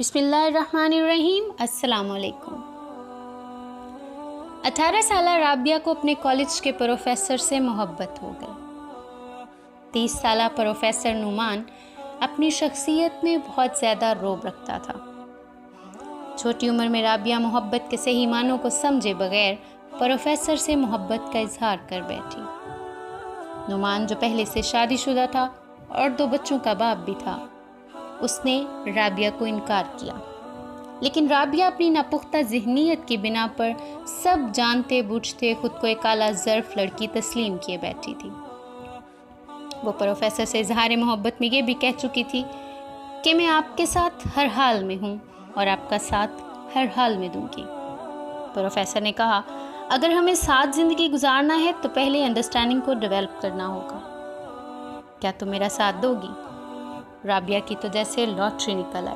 बिस्मिल्लाहिर्रहमानिर्रहीम। अस्सलाम वालेकुम। 18 साला राबिया को अपने कॉलेज के प्रोफेसर से मोहब्बत हो गई। 30 साला प्रोफेसर नुमान अपनी शख्सियत में बहुत ज़्यादा रौब रखता था। छोटी उम्र में राबिया मोहब्बत के सही मानों को समझे बगैर प्रोफेसर से मोहब्बत का इजहार कर बैठी। नुमान जो पहले से शादीशुदा था और 2 बच्चों का बाप भी था, उसने राबिया को इनकार किया, लेकिन राबिया अपनी नापुख्ता ज़हनियत की बिना पर सब जानते बूझते खुद को एक आला ज़र्फ लड़की तस्लीम किए बैठी थी। वो प्रोफेसर से इजहार मोहब्बत में ये भी कह चुकी थी कि मैं आपके साथ हर हाल में हूँ और आपका साथ हर हाल में दूंगी। प्रोफेसर ने कहा, अगर हमें साथ ज़िंदगी गुजारना है तो पहले अंडरस्टैंडिंग को डेवलप करना होगा। क्या तुम मेरा साथ दोगी? राबिया की तो जैसे लॉटरी निकल आई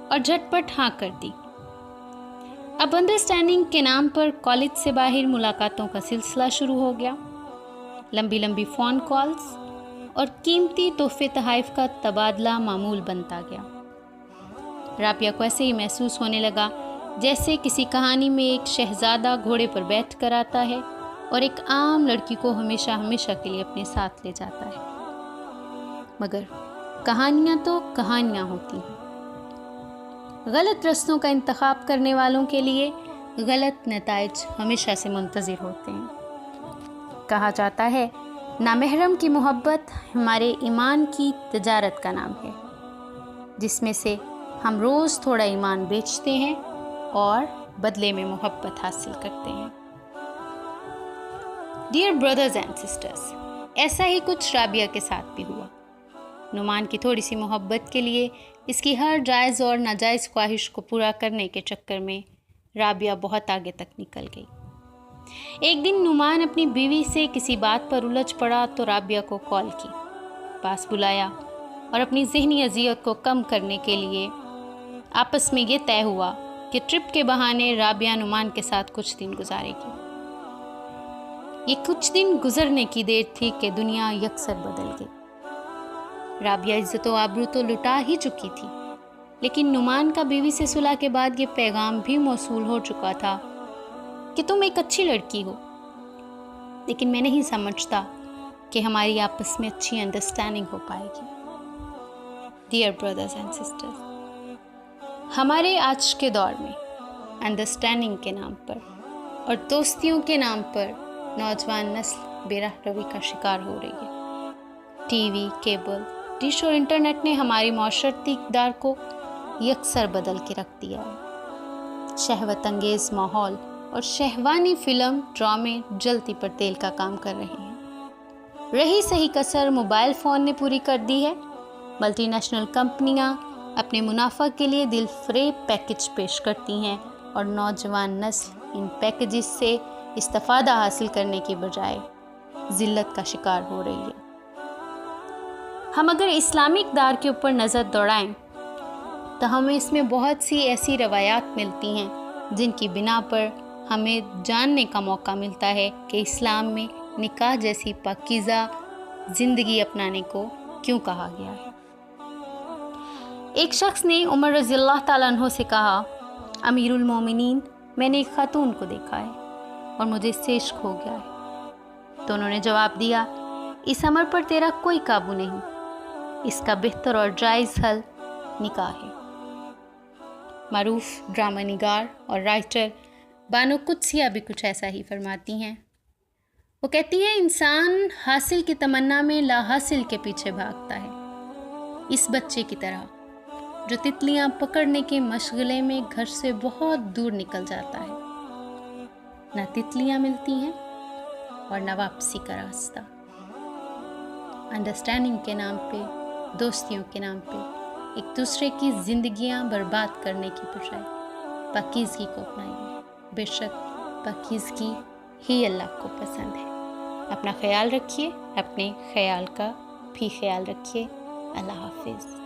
और झटपट हाँ कर दी। अब अंडरस्टैंडिंग के नाम पर कॉलेज से बाहर मुलाकातों का सिलसिला शुरू हो गया। लंबी लंबी फ़ोन कॉल्स और कीमती तोहफे तहाइफ का तबादला मामूल बनता गया। राबिया को ऐसे ही महसूस होने लगा जैसे किसी कहानी में एक शहजादा घोड़े पर बैठ कर आता है और एक आम लड़की को हमेशा हमेशा के लिए अपने साथ ले जाता है। मगर कहानियाँ तो कहानियाँ होती हैं। गलत रस्तों का इंतखाब करने वालों के लिए गलत नताइज हमेशा से मुंतज़िर होते हैं। कहा जाता है, नामहरम की मोहब्बत हमारे ईमान की तजारत का नाम है, जिसमें से हम रोज़ थोड़ा ईमान बेचते हैं और बदले में मोहब्बत हासिल करते हैं। डियर ब्रदर्स एंड सिस्टर्स, ऐसा ही कुछ राबिया के साथ भी हुआ। नुमान की थोड़ी सी मोहब्बत के लिए इसकी हर जायज़ और नाजायज़ ख्वाहिश को पूरा करने के चक्कर में राबिया बहुत आगे तक निकल गई। एक दिन नुमान अपनी बीवी से किसी बात पर उलझ पड़ा तो राबिया को कॉल की, पास बुलाया और अपनी ज़हनी अज़ियत को कम करने के लिए आपस में ये तय हुआ कि ट्रिप के बहाने राबिया नुमान के साथ कुछ दिन गुजारेगी। ये कुछ दिन गुजरने की देर थी कि दुनिया यकसर बदल गई। राबिया इज्जत व आबरू तो लुटा ही चुकी थी, लेकिन नुमान का बीवी से सुलह के बाद ये पैगाम भी मौसूल हो चुका था कि तुम एक अच्छी लड़की हो, लेकिन मैं नहीं समझता कि हमारी आपस में अच्छी अंडरस्टैंडिंग हो पाएगी। डियर ब्रदर्स एंड सिस्टर्स, हमारे आज के दौर में अंडरस्टैंडिंग के नाम पर और दोस्तियों के नाम पर नौजवान नस्ल बेराहरवी का शिकार हो रही है। टीवी, केबल, डिश और इंटरनेट ने हमारी माशरती इक़दार को यकसर बदल के रख दिया है। शहवत अंगेज़ माहौल और शहवानी फिल्म ड्रामे जलती पर तेल का काम कर रहे हैं। रही सही कसर मोबाइल फ़ोन ने पूरी कर दी है। मल्टीनेशनल कंपनियां अपने मुनाफा के लिए दिल फ़रेब पैकेज पेश करती हैं और नौजवान नस्ल इन पैकेजेस से इस्तिफ़ादा हासिल करने के बजाय ज़िल्लत का शिकार हो रही है। हम अगर इस्लामी इक़दार के ऊपर नज़र दौड़ाएं तो हमें इसमें बहुत सी ऐसी रवायात मिलती हैं जिनकी बिना पर हमें जानने का मौका मिलता है कि इस्लाम में निकाह जैसी पाकीज़ा ज़िंदगी अपनाने को क्यों कहा गया है। एक शख्स ने उमर रज़ियल्लाहु ताला अन्हु से कहा, अमीरुल मोमिनीन, मैंने एक खातून को देखा है और मुझे इससे इश्क हो गया है। तो उन्होंने जवाब दिया, इस अमर पर तेरा कोई काबू नहीं, इसका बेहतर और जायज़ हल निकाह है। मारूफ ड्रामा निगार और राइटर बानो कुद्सिया भी कुछ ऐसा ही फरमाती हैं। वो कहती है, इंसान हासिल की तमन्ना में ला हासिल के पीछे भागता है, इस बच्चे की तरह जो तितलियां पकड़ने के मशगले में घर से बहुत दूर निकल जाता है। ना तितलियां मिलती हैं और ना वापसी का रास्ता। अंडरस्टैंडिंग के नाम पे, दोस्तियों के नाम पे एक दूसरे की ज़िंदगियां बर्बाद करने की बजाय पाकीज़गी को अपनाइए। बेशक पाकीज़गी ही अल्लाह को पसंद है। अपना ख्याल रखिए, अपने ख्याल का भी ख्याल रखिए। अल्लाह हाफिज़।